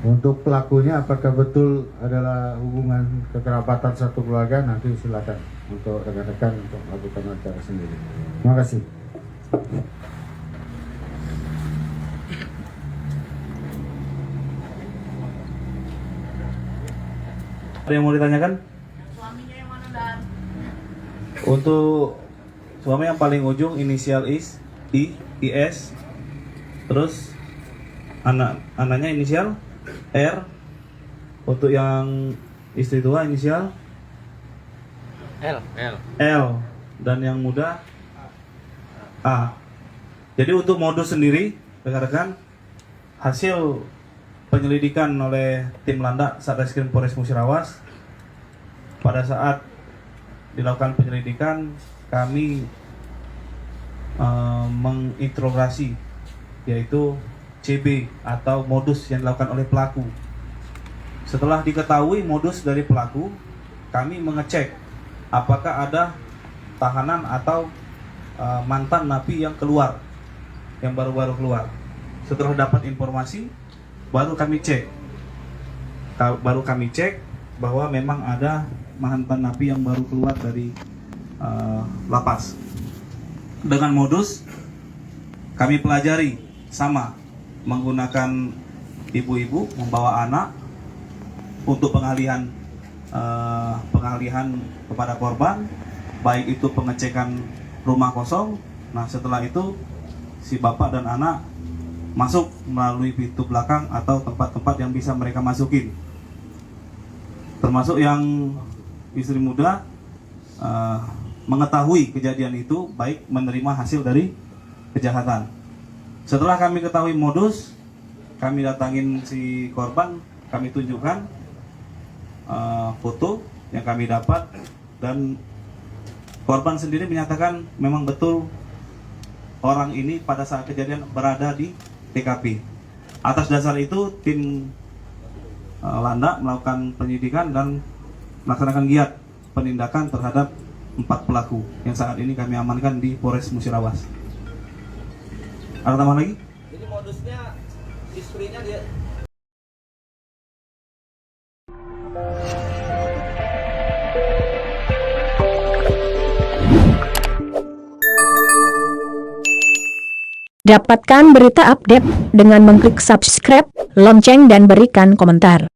Untuk pelakunya apakah betul adalah hubungan kekerabatan satu keluarga, nanti silakan untuk rekan-rekan untuk melakukan acara sendiri. Terima kasih. Ada yang mau ditanyakan? Suaminya yang mana, Dan? Untuk suami yang paling ujung inisial IS, terus anaknya inisial R. Untuk yang istri tua inisial L, dan yang muda A. Jadi untuk modus sendiri, rekan-rekan, hasil penyelidikan oleh tim Landak Satreskrim Polres Musirawas, pada saat dilakukan penyelidikan kami menginterogasi, yaitu CB atau modus yang dilakukan oleh pelaku. Setelah diketahui modus dari pelaku, kami mengecek apakah ada tahanan atau mantan napi yang keluar, yang baru-baru keluar. Setelah dapat informasi, baru kami cek bahwa memang ada mantan napi yang baru keluar dari lapas. Dengan modus kami pelajari sama, menggunakan ibu-ibu membawa anak untuk pengalihan kepada korban, baik itu pengecekan rumah kosong. Nah, setelah itu si bapak dan anak masuk melalui pintu belakang atau tempat-tempat yang bisa mereka masukin. Termasuk yang istri muda mengetahui kejadian itu, baik menerima hasil dari kejahatan. Setelah kami ketahui modus, kami datangin si korban, kami tunjukkan foto yang kami dapat, dan korban sendiri menyatakan memang betul orang ini pada saat kejadian berada di TKP. Atas dasar itu tim Landak melakukan penyidikan dan melaksanakan giat penindakan terhadap 4 pelaku yang saat ini kami amankan di Polres Musirawas. Ada tambahan lagi? Jadi modusnya istrinya dia. Dapatkan berita update dengan mengklik subscribe, lonceng dan berikan komentar.